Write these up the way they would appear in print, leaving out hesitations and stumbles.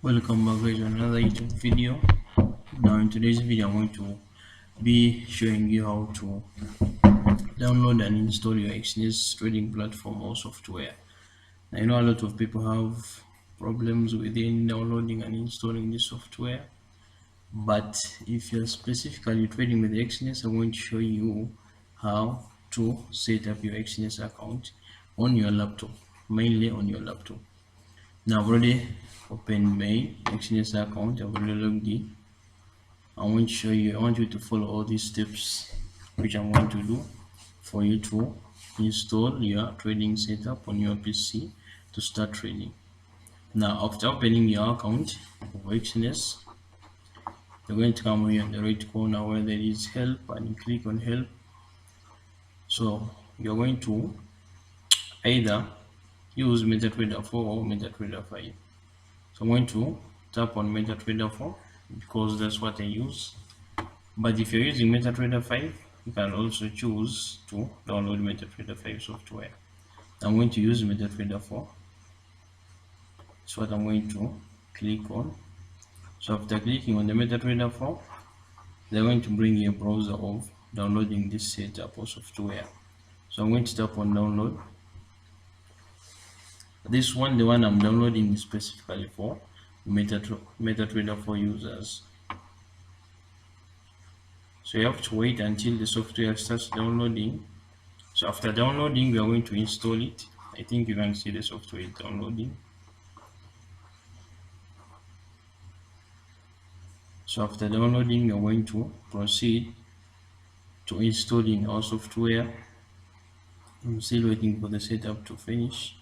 Welcome back guys to another YouTube video. Now in today's video I'm going to be showing you how to download and install your exness trading platform or software. Now, I know a lot of people have problems within downloading and installing this software, but if you're specifically trading with exness, I'm going to show you how to set up your exness account on your laptop, mainly on your laptop. Now I've already opened my exness account. I've already logged in. I want you to follow all these steps which I'm going to do for you to install your trading setup on your PC to start trading. Now after opening your account of exness, you're going to come here in the right corner where there is help, and you click on help. So you're going to either use MetaTrader 4 or MetaTrader 5. So I'm going to tap on MetaTrader 4 because that's what I use. But if you're using MetaTrader 5, you can also choose to download MetaTrader 5 software. I'm going to use MetaTrader 4. That's what I'm going to click on. So after clicking on the MetaTrader 4, they're going to bring you a browser of downloading this setup or software. So I'm going to tap on download. This one, the one I'm downloading, is specifically for MetaTrader 4 users. So you have to wait until the software starts downloading. So after downloading, we are going to install it. I think you can see the software is downloading. So after downloading, you're going to proceed to installing our software. I'm still waiting for the setup to finish.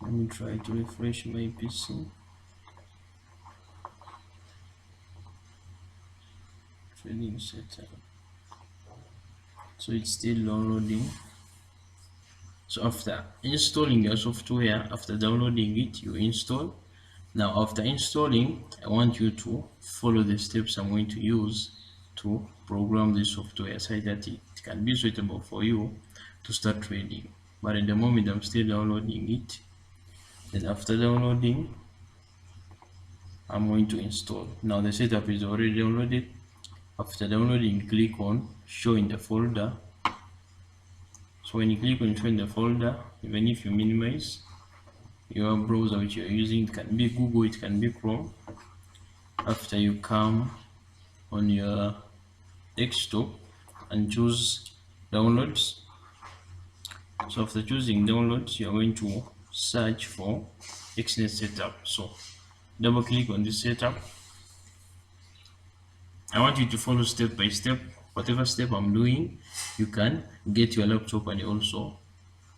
Let me try to refresh my PC. Trading setup. So it's still downloading. So after installing your software, after downloading it, you install. Now after installing, I want you to follow the steps I'm going to use to program the software so that it can be suitable for you to start trading. But at the moment I'm still downloading it. Then after downloading, I'm going to install. Now the setup is already downloaded. After downloading, click on show in the folder. So when you click on show in the folder, even if you minimize your browser which you're using, it can be Google, it can be Chrome. After you come on your desktop and choose downloads. So after choosing downloads, you're going to search for exness setup. So double click on this setup. I want you to follow step by step. Whatever step I'm doing, you can get your laptop, and also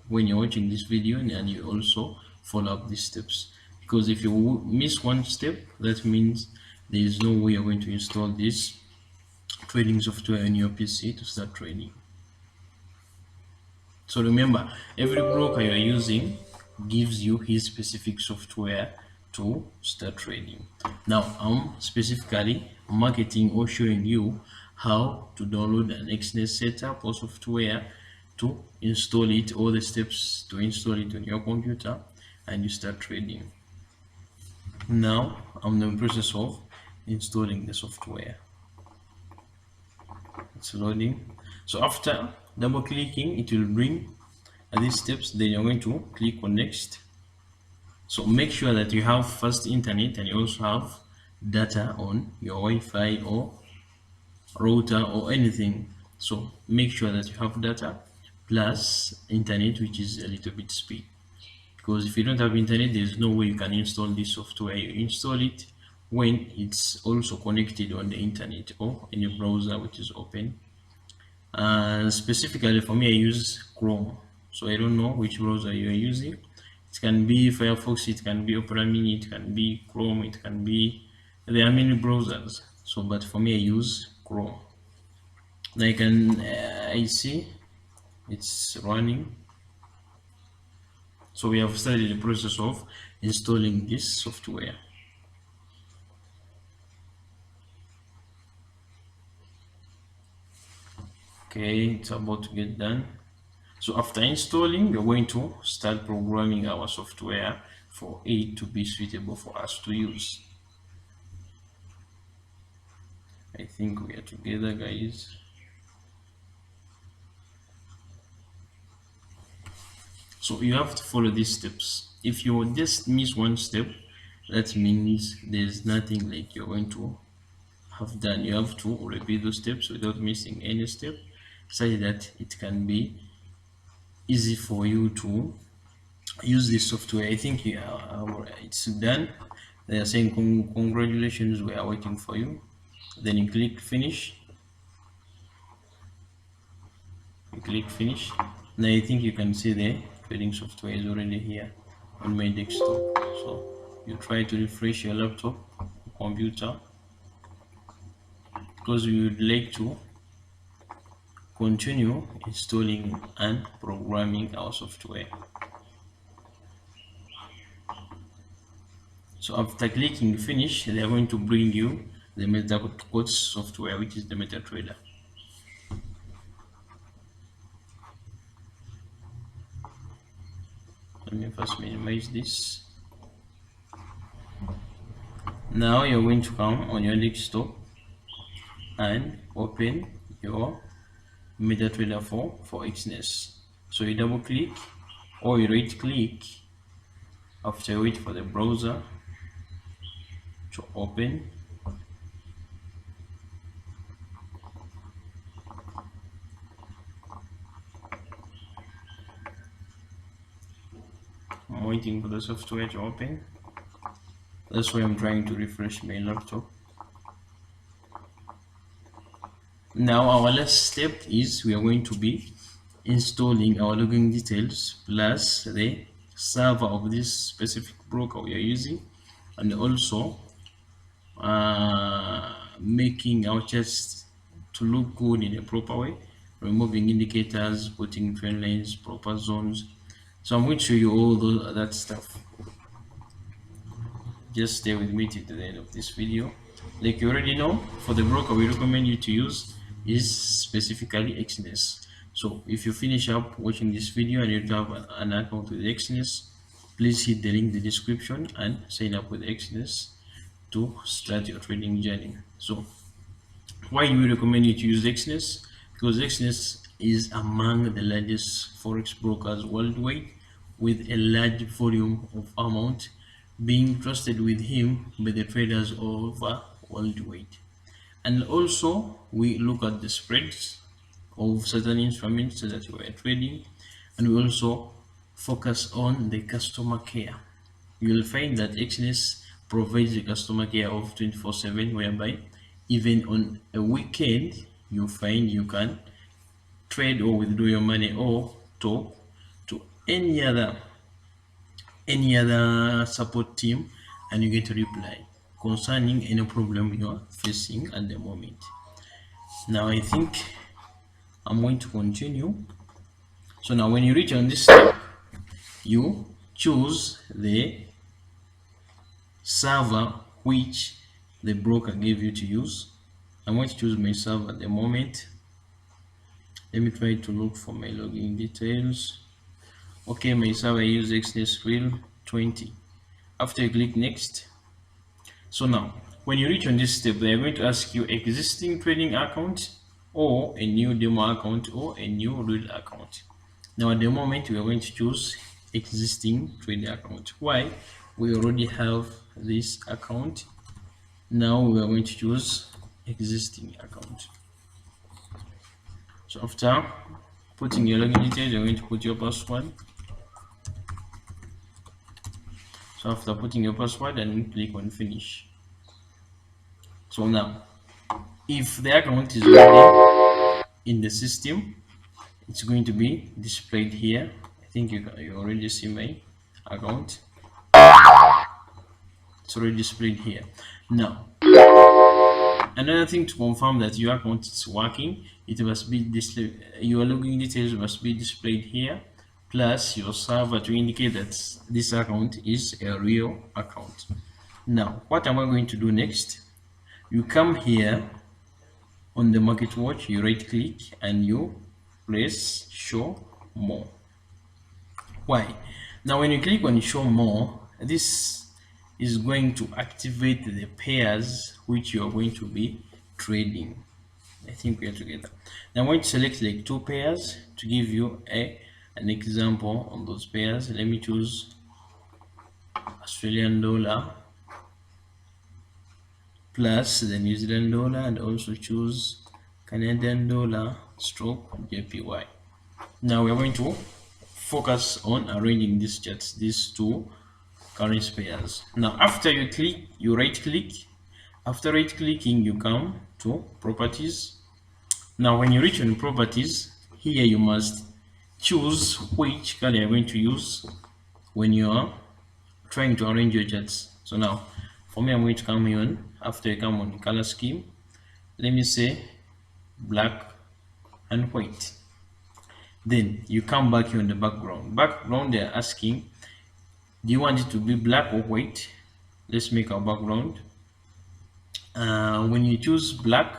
when you're watching this video, and you also follow up these steps, because if you miss one step, that means there is no way you're going to install this trading software on your PC to start trading. So remember, every broker you're using gives you his specific software to start trading. Now I'm specifically marketing or showing you how to download an exness setup or software, to install it, all the steps to install it on your computer, and you start trading. Now I'm in the process of installing the software. It's loading. So after double clicking, it will bring these steps. Then you're going to click on next. So make sure that you have fast internet and you also have data on your Wi-Fi or router or anything. So make sure that you have data plus internet, which is a little bit speed, because if you don't have internet, there's no way you can install this software. You install it when it's also connected on the internet or in a browser which is open. Specifically for me, I use Chrome, so I don't know which browser you are using. It can be Firefox, it can be Opera Mini, it can be Chrome, it can be, there are many browsers. So but for me, I use Chrome. Now I see it's running. So we have started the process of installing this software. Okay, it's about to get done. So after installing, we're going to start programming our software for it to be suitable for us to use. I think we are together, guys. So you have to follow these steps. If you just miss one step, that means there's nothing like you're going to have done. You have to repeat those steps without missing any step, such that it can be easy for you to use this software. I think it's done. They are saying congratulations, we are waiting for you. Then you click finish. You click finish. Now I think you can see the trading software is already here on my desktop. So you try to refresh your laptop, computer, because we would like to continue installing and programming our software. So after clicking finish, they are going to bring you the MetaQuotes software, which is the MetaTrader. Let me first minimize this. Now you're going to come on your desktop and open your MetaTrader for exness. So you double click or you right click. After you wait for the browser to open, I'm waiting for the software to open. That's why I'm trying to refresh my laptop. Now our last step is we are going to be installing our login details plus the server of this specific broker we are using, and also making our charts to look good in a proper way, removing indicators, putting trend lines, proper zones. So I'm going to show you all that stuff. Just stay with me till the end of this video. Like you already know, for the broker we recommend you to use is specifically exness. So if you finish up watching this video and you have an account with exness, please hit the link in the description and sign up with exness to start your trading journey. So why do we recommend you to use exness? Because exness is among the largest forex brokers worldwide, with a large volume of amount being trusted with him by the traders over worldwide. And also we look at the spreads of certain instruments that we are trading, and we also focus on the customer care. You will find that exness provides the customer care of 24/7, whereby even on a weekend you find you can trade or withdraw your money or talk to any other support team, and you get a reply concerning any problem you are facing at the moment. Now I think I'm going to continue. So now when you reach on this step, you choose the server which the broker gave you to use. I'm going to choose my server at the moment. Let me try to look for my login details. Okay, my server use exness real 20. After you click next, so now when you reach on this step, they are going to ask you existing trading account or a new demo account or a new real account. Now at the moment we are going to choose existing trading account. Why? We already have this account. Now we are going to choose existing account. So after putting your login details, you're going to put your password. So after putting your password, and click on finish. So now if the account is already in the system, it's going to be displayed here. I think you already see my account. It's already displayed here. Now another thing to confirm that your account is working, it must be displayed, your login details must be displayed here, plus your server to indicate that this account is a real account. Now what am I going to do next? You come here on the market watch, you right click and you press show more. Why? Now when you click on show more, this is going to activate the pairs which you are going to be trading. I think we are together. Now I'm going to select like 2 pairs to give you an example on those pairs. Let me choose Australian dollar plus the New Zealand dollar, and also choose Canadian dollar stroke JPY. Now we are going to focus on arranging these charts, these 2 currency pairs. Now after you click, you right click. After right clicking, you come to properties. Now when you reach on properties, here you must choose which color you're going to use when you are trying to arrange your charts. So now for me, I'm going to come here on, after you come on color scheme, let me say black and white. Then you come back here on the background. They're asking, do you want it to be black or white? Let's make our background. When you choose black,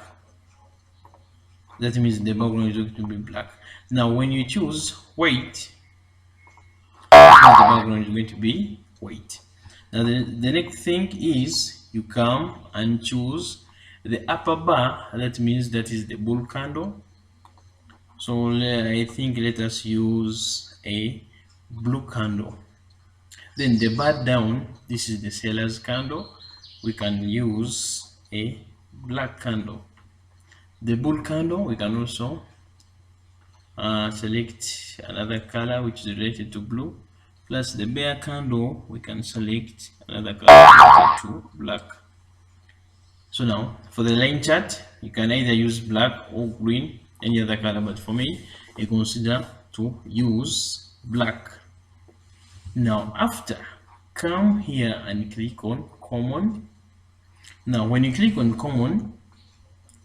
that means the background is going to be black. Now when you choose white, the background is going to be white. Now the next thing is you come and choose the upper bar. That means that is the bull candle. So I think let us use a blue candle. Then the bar down, this is the seller's candle. We can use a black candle. The bull candle, we can also select another color which is related to blue. Plus the bear candle, we can select another color related to black. So now for the line chart, you can either use black or green, any other color, but for me, I consider to use black. Now after, come here and click on common. Now when you click on common,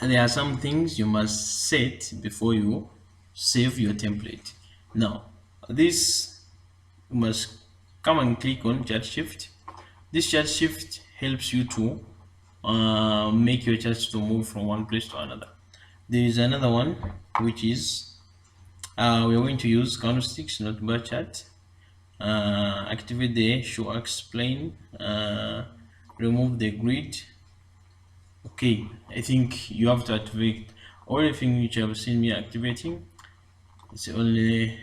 there are some things you must set before you save your template. Now this, you must come and click on chart shift. This chart shift helps you to make your charts to move from one place to another. There is another one which is we are going to use candlesticks, not bar chart. Activate the show explain, remove the grid. Okay, I think you have to activate everything which you have seen me activating. It's the only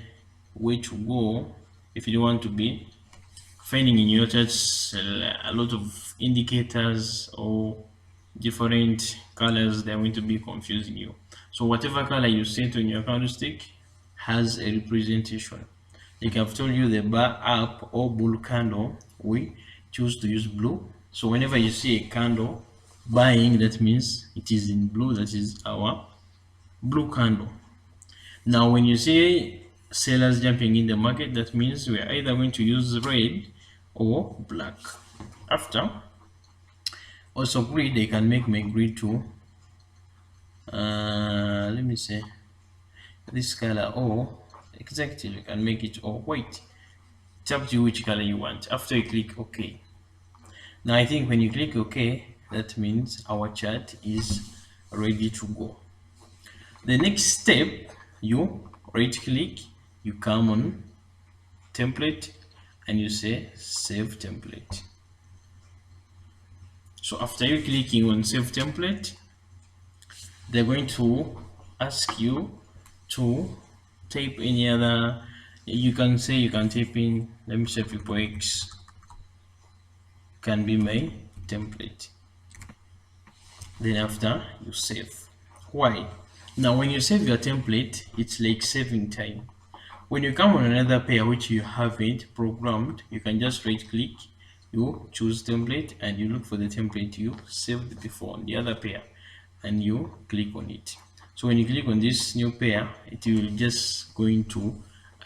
way to go if you don't want to be finding in your charts a lot of indicators or different colors. They're going to be confusing you. So whatever color you set on your candlestick has a representation. Like I've told you, the bar up or bull candle, we choose to use blue. So whenever you see a candle buying, that means it is in blue. That is our blue candle. Now when you see sellers jumping in the market, that means we are either going to use red or black. After, also grid, they can make my grid to let me say this color, or exactly you can make it all white. It's up to you which color you want. After you click OK, now I think when you click OK, that means our chart is ready to go. The next step, you right click, you come on template and you say save template. So after you clicking on save template, they're going to ask you to type any other, you can say, you can type in, let me say forex can be my template. Then after you save. Why? Now when you save your template, it's like saving time. When you come on another pair which you haven't programmed, you can just right click, you choose template, and you look for the template you saved before on the other pair, and you click on it. So when you click on this new pair, it will just going to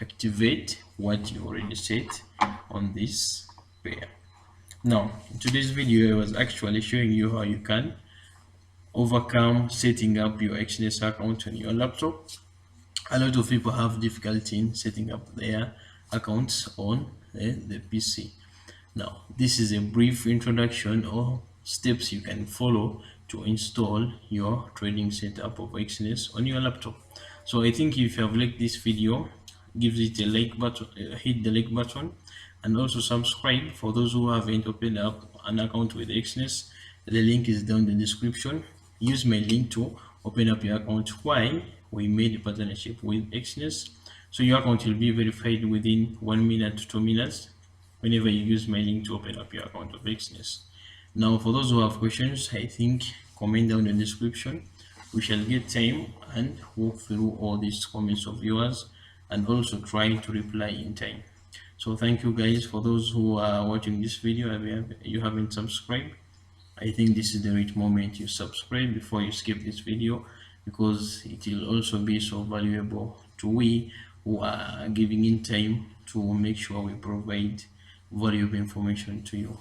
activate what you already set on this pair. Now in today's video, I was actually showing you how you can overcome setting up your exness account on your laptop. A lot of people have difficulty in setting up their accounts on the PC. Now this is a brief introduction or steps you can follow to install your trading setup of exness on your laptop. So I think if you have liked this video, give it a like button, hit the like button, and also subscribe. For those who haven't opened up an account with exness, the link is down in the description. Use my link to open up your account while we made a partnership with exness, so your account will be verified within 1 minute to 2 minutes whenever you use my link to open up your account of exness. Now, for those who have questions, I think comment down in the description. We shall get time and walk through all these comments of yours and also try to reply in time. So thank you guys. For those who are watching this video, you haven't subscribed, I think this is the right moment you subscribe before you skip this video, because it will also be so valuable to we who are giving in time to make sure we provide valuable information to you.